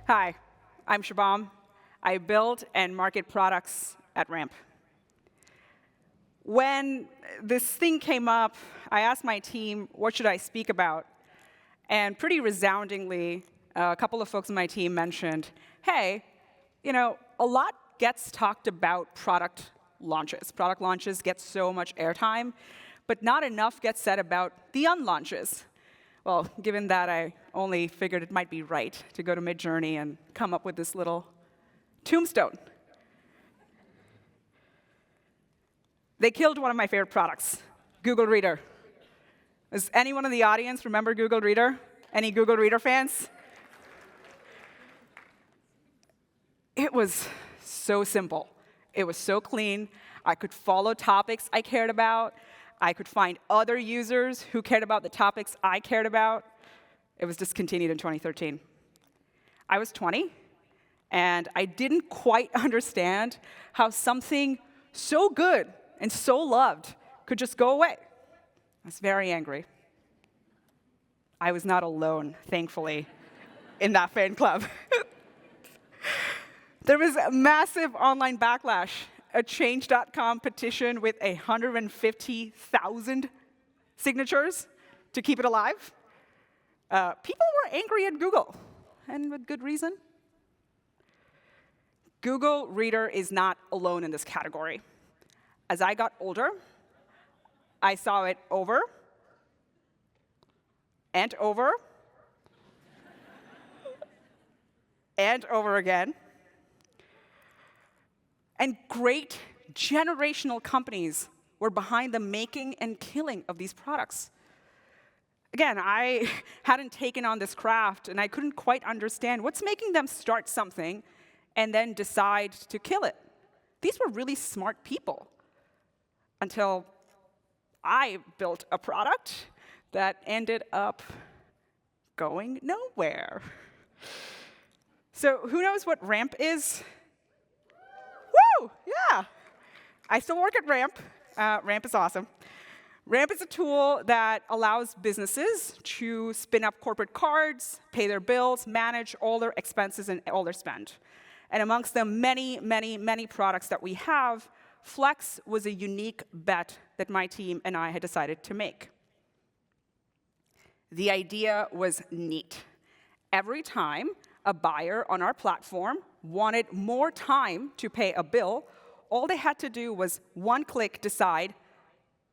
Hi, I'm Subham. I build and market products at Ramp. When this thing came up, I asked my team, what should I speak about? And pretty resoundingly, a couple of folks on my team mentioned, hey, a lot gets talked about product launches. Product launches get so much airtime, but not enough gets said about the unlaunches. Well, given that, I only figured it might be right to go to Midjourney and come up with this little tombstone. They killed one of my favorite products, Google Reader. Does anyone in the audience remember Google Reader? Any Google Reader fans? It was so simple. It was so clean. I could follow topics I cared about. I could find other users who cared about the topics I cared about. It was discontinued in 2013. I was 20, and I didn't quite understand how something so good and so loved could just go away. I was very angry. I was not alone, thankfully, in that fan club. There was a massive online backlash. A change.com petition with 150,000 signatures to keep it alive. People were angry at Google, and with good reason. Google Reader is not alone in this category. As I got older, I saw it over and over and over again. And great generational companies were behind the making and killing of these products. Again, I hadn't taken on this craft, and I couldn't quite understand what's making them start something and then decide to kill it. These were really smart people, until I built a product that ended up going nowhere. So who knows what Ramp is? Woo! Yeah. I still work at Ramp. Ramp is awesome. Ramp is a tool that allows businesses to spin up corporate cards, pay their bills, manage all their expenses and all their spend. And amongst the many, many, many products that we have, Flex was a unique bet that my team and I had decided to make. The idea was neat. Every time a buyer on our platform wanted more time to pay a bill, all they had to do was one-click decide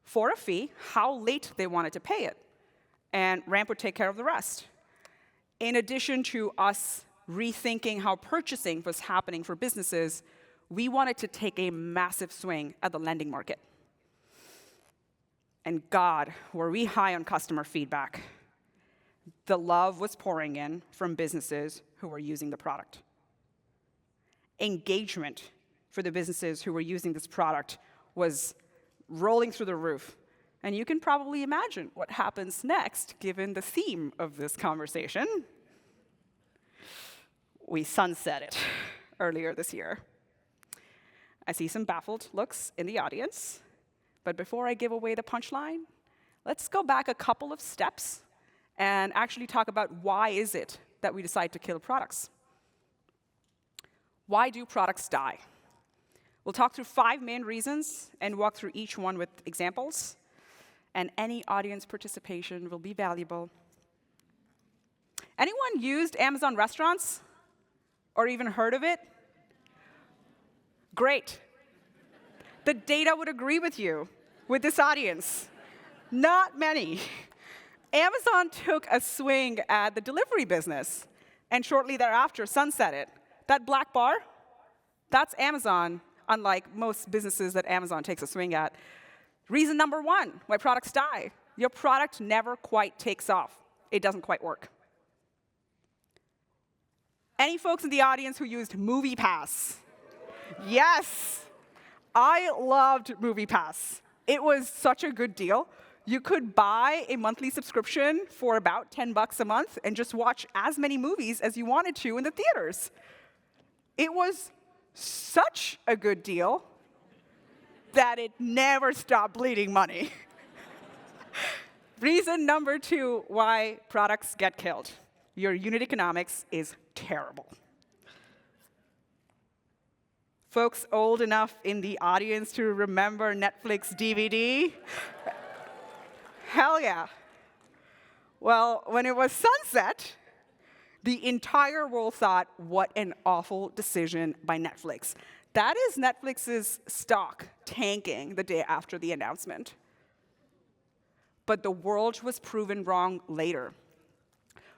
for a fee how late they wanted to pay it, and Ramp would take care of the rest. In addition to us rethinking how purchasing was happening for businesses, we wanted to take a massive swing at the lending market. And God, were we high on customer feedback. The love was pouring in from businesses who were using the product. Engagement for the businesses who were using this product was rolling through the roof. And you can probably imagine what happens next, given the theme of this conversation. We sunset it earlier this year. I see some baffled looks in the audience. But before I give away the punchline, let's go back a couple of steps and actually talk about why is it that we decide to kill products. Why do products die? We'll talk through 5 main reasons and walk through each one with examples. And any audience participation will be valuable. Anyone used Amazon Restaurants? Or even heard of it? Great. The data would agree with you, with this audience. Not many. Amazon took a swing at the delivery business, and shortly thereafter sunset it. That black bar, that's Amazon, unlike most businesses that Amazon takes a swing at. Reason number 1 why products die. Your product never quite takes off. It doesn't quite work. Any folks in the audience who used MoviePass? Yes. I loved MoviePass. It was such a good deal. You could buy a monthly subscription for about $10 a month and just watch as many movies as you wanted to in the theaters. It was such a good deal that it never stopped bleeding money. Reason number 2 why products get killed. Your unit economics is terrible. Folks old enough in the audience to remember Netflix DVD? Hell yeah. Well, when it was sunset, the entire world thought, what an awful decision by Netflix. That is Netflix's stock tanking the day after the announcement. But the world was proven wrong later.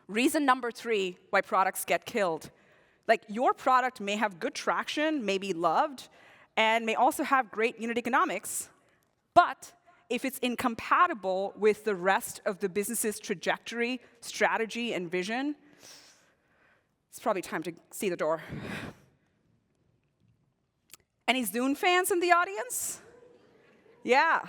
Reason number 3 why products get killed. Like, your product may have good traction, may be loved, and may also have great unit economics, but if it's incompatible with the rest of the business's trajectory, strategy, and vision, it's probably time to see the door. Any Zune fans in the audience? Yeah.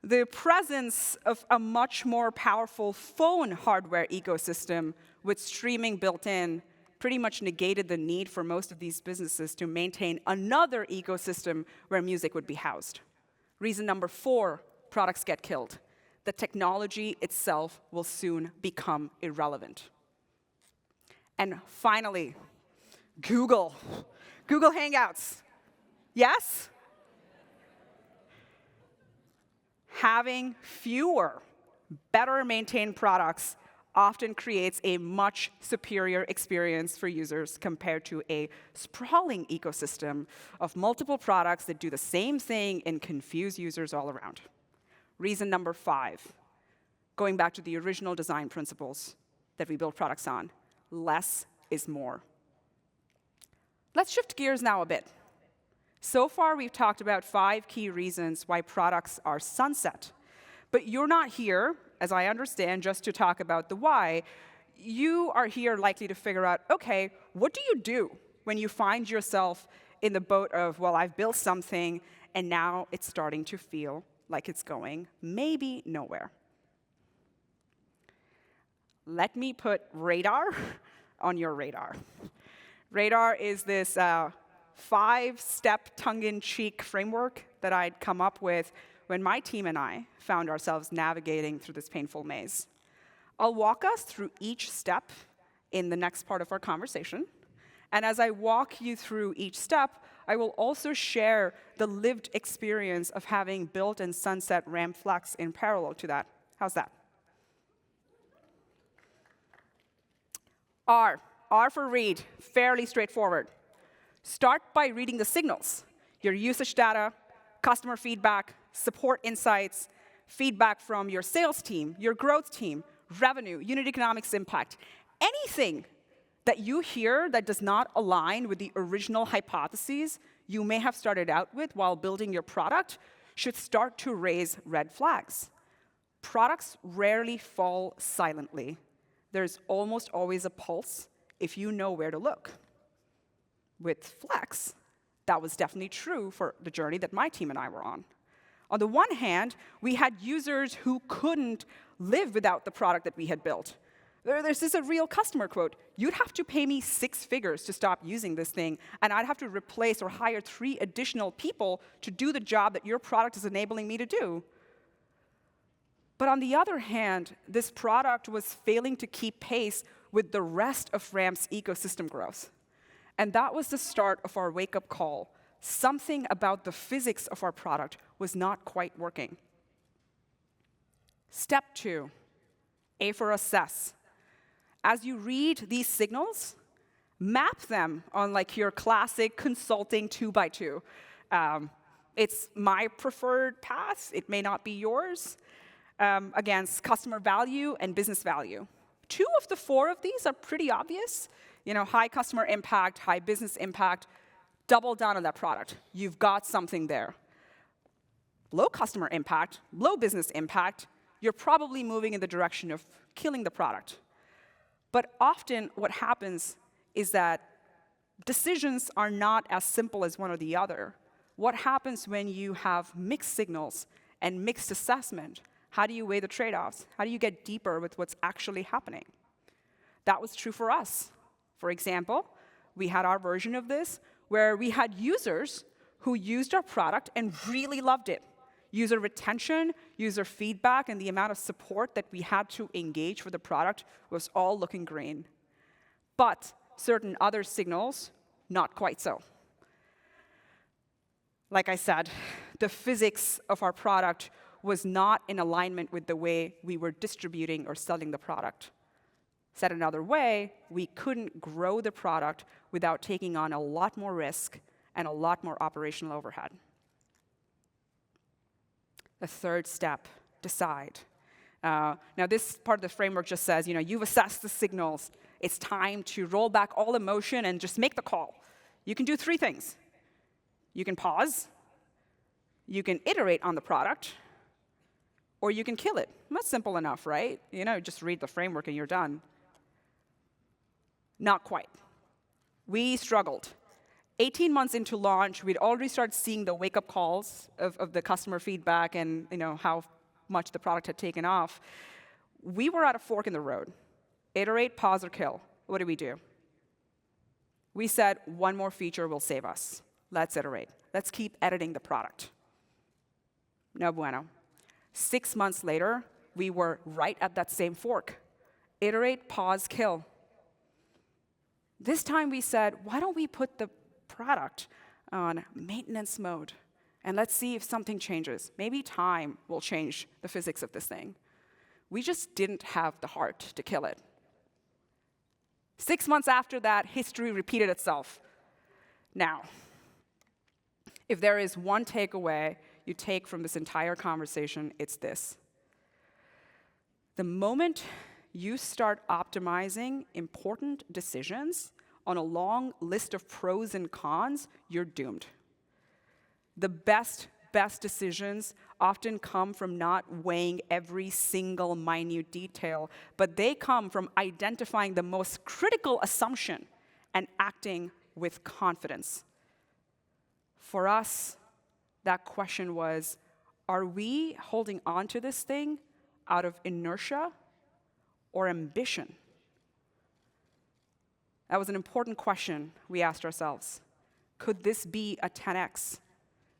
The presence of a much more powerful phone hardware ecosystem with streaming built in pretty much negated the need for most of these businesses to maintain another ecosystem where music would be housed. Reason number 4, products get killed. The technology itself will soon become irrelevant. And finally, Google. Google Hangouts. Yes? Having fewer, better maintained products often creates a much superior experience for users compared to a sprawling ecosystem of multiple products that do the same thing and confuse users all around. Reason number 5, going back to the original design principles that we build products on, less is more. Let's shift gears now a bit. So far, we've talked about 5 key reasons why products are sunset. But you're not here, as I understand, just to talk about the why. You are here likely to figure out, OK, what do you do when you find yourself in the boat of, well, I've built something, and now it's starting to feel like it's going maybe nowhere? Let me put radar on your radar. Radar is this 5-step tongue-in-cheek framework that I'd come up with when my team and I found ourselves navigating through this painful maze. I'll walk us through each step in the next part of our conversation. And as I walk you through each step, I will also share the lived experience of having built and sunset RAM Flex in parallel to that. How's that? R for read, fairly straightforward. Start by reading the signals, your usage data, customer feedback, support insights, feedback from your sales team, your growth team, revenue, unit economics impact. Anything that you hear that does not align with the original hypotheses you may have started out with while building your product should start to raise red flags. Products rarely fall silently. There's almost always a pulse if you know where to look. With Flex, that was definitely true for the journey that my team and I were on. On the one hand, we had users who couldn't live without the product that we had built. There's this a real customer quote. You'd have to pay me 6 figures to stop using this thing, and I'd have to replace or hire 3 additional people to do the job that your product is enabling me to do. But on the other hand, this product was failing to keep pace with the rest of RAM's ecosystem growth. And that was the start of our wake-up call. Something about the physics of our product was not quite working. Step 2, A for assess. As you read these signals, map them on like your classic consulting 2x2. It's my preferred path. It may not be yours. Against customer value and business value. 2 of the 4 of these are pretty obvious. You know, high customer impact, high business impact. Double down on that product. You've got something there. Low customer impact, low business impact, you're probably moving in the direction of killing the product. But often what happens is that decisions are not as simple as one or the other. What happens when you have mixed signals and mixed assessment? How do you weigh the trade-offs? How do you get deeper with what's actually happening? That was true for us. For example, we had our version of this where we had users who used our product and really loved it. User retention, user feedback, and the amount of support that we had to engage for the product was all looking green. But certain other signals, Not quite so. Like I said, the physics of our product was not in alignment with the way we were distributing or selling the product. Said another way, we couldn't grow the product without taking on a lot more risk and a lot more operational overhead. The third step, decide. Now, this part of the framework just says, you've assessed the signals. It's time to roll back all emotion and just make the call. You can do three things. You can pause, you can iterate on the product, or you can kill it. That's simple enough, right? Just read the framework and you're done. Not quite. We struggled. 18 months into launch, we'd already started seeing the wake-up calls of the customer feedback and how much the product had taken off. We were at a fork in the road. Iterate, pause, or kill. What do? We said, one more feature will save us. Let's iterate. Let's keep editing the product. No bueno. 6 months later, we were right at that same fork. Iterate, pause, kill. This time we said, why don't we put the product on maintenance mode, and let's see if something changes. Maybe time will change the physics of this thing. We just didn't have the heart to kill it. 6 months after that, history repeated itself. Now, if there is one takeaway you take from this entire conversation, it's this. The moment you start optimizing important decisions on a long list of pros and cons, you're doomed. The best decisions often come from not weighing every single minute detail, but they come from identifying the most critical assumption and acting with confidence. For us, that question was, are we holding on to this thing out of inertia or ambition? That was an important question we asked ourselves. Could this be a 10x?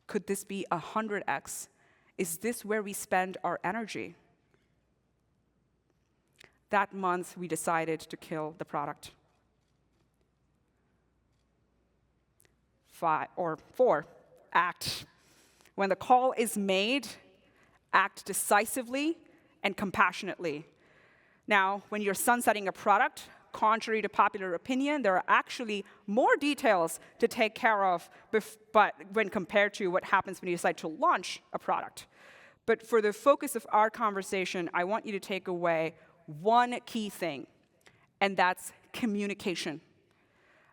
Could this be a 100x? Is this where we spend our energy? That month, we decided to kill the product. 4, act. When the call is made, act decisively and compassionately. Now, when you're sunsetting a product, contrary to popular opinion, there are actually more details to take care of but when compared to what happens when you decide to launch a product. But for the focus of our conversation, I want you to take away one key thing, and that's communication.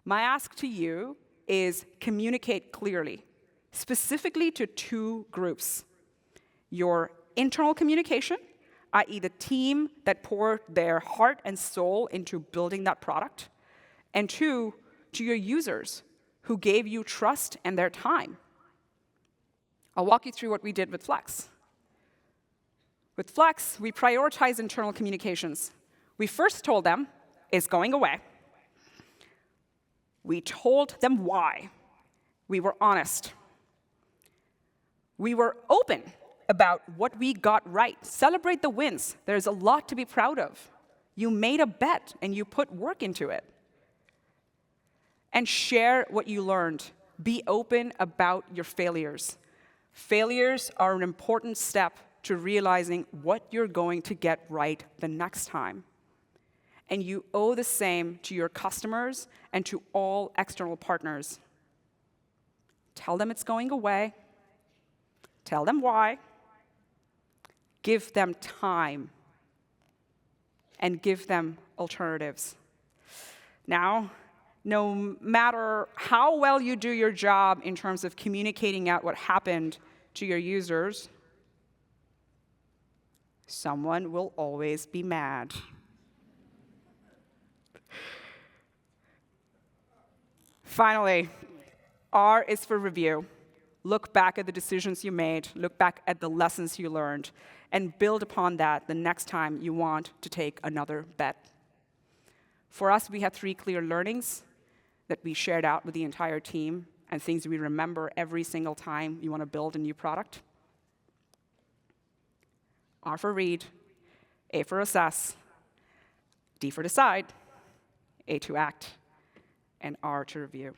My ask to you is communicate clearly, specifically to 2 groups. Your internal communication, i.e. the team that poured their heart and soul into building that product, and 2, to your users who gave you trust and their time. I'll walk you through what we did with Flex. With Flex, we prioritize internal communications. We first told them it's going away. We told them why. We were honest. We were open about what we got right. Celebrate the wins. There's a lot to be proud of. You made a bet and you put work into it. And share what you learned. Be open about your failures. Failures are an important step to realizing what you're going to get right the next time. And you owe the same to your customers and to all external partners. Tell them it's going away. Tell them why. Give them time. And give them alternatives. Now, no matter how well you do your job in terms of communicating out what happened to your users, someone will always be mad. Finally, R is for review. Look back at the decisions you made, look back at the lessons you learned, and build upon that the next time you want to take another bet. For us, we had 3 clear learnings that we shared out with the entire team and things we remember every single time you want to build a new product. R for read, A for assess, D for decide, A to act, and R to review.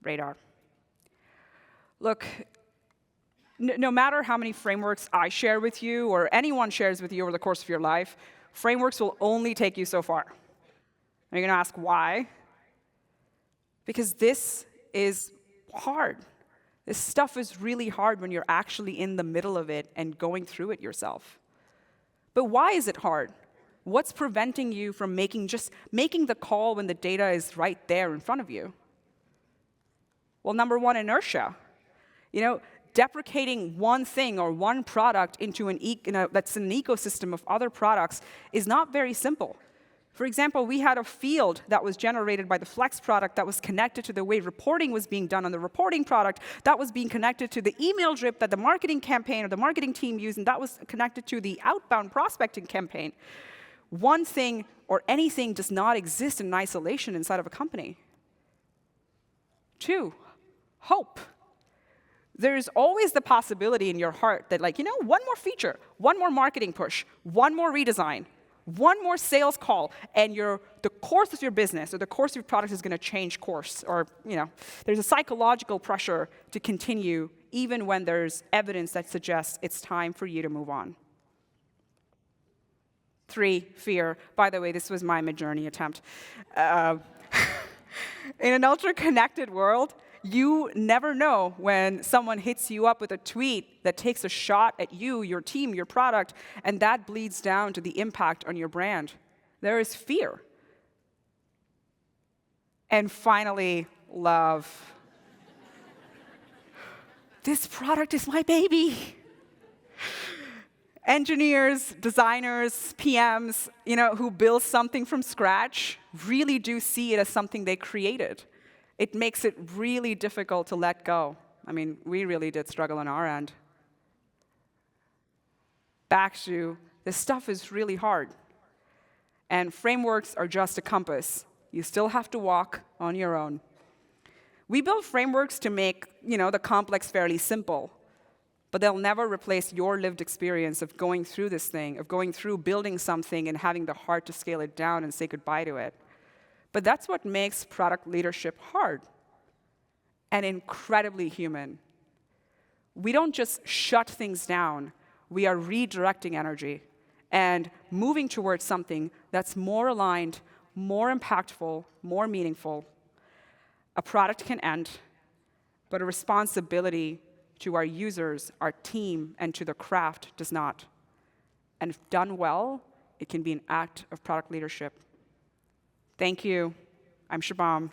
radar. Look, no matter how many frameworks I share with you or anyone shares with you over the course of your life, frameworks will only take you so far. And you're going to ask why? Because this is hard. This stuff is really hard when you're actually in the middle of it and going through it yourself. But why is it hard? What's preventing you from making the call when the data is right there in front of you? Well, number one, inertia. Deprecating one thing or one product into that's an ecosystem of other products is not very simple. For example, we had a field that was generated by the Flex product that was connected to the way reporting was being done on the reporting product, that was being connected to the email drip that the marketing campaign or the marketing team used, and that was connected to the outbound prospecting campaign. One thing or anything does not exist in isolation inside of a company. 2, hope. There's always the possibility in your heart that, one more feature, one more marketing push, one more redesign, one more sales call, and the course of your business or the course of your product is going to change course. Or, there's a psychological pressure to continue even when there's evidence that suggests it's time for you to move on. 3, fear. By the way, this was my mid-journey attempt. In an ultra-connected world, you never know when someone hits you up with a tweet that takes a shot at you, your team, your product, and that bleeds down to the impact on your brand. There is fear. And finally, love. This product is my baby. Engineers, designers, PMs, who build something from scratch really do see it as something they created. It makes it really difficult to let go. We really did struggle on our end. Back to, this stuff is really hard. And frameworks are just a compass. You still have to walk on your own. We build frameworks to make, the complex fairly simple. But they'll never replace your lived experience of going through this thing, of going through building something and having the heart to scale it down and say goodbye to it. But that's what makes product leadership hard and incredibly human. We don't just shut things down. We are redirecting energy and moving towards something that's more aligned, more impactful, more meaningful. A product can end, but a responsibility to our users, our team, and to the craft does not. And if done well, it can be an act of product leadership. Thank you. I'm Subham.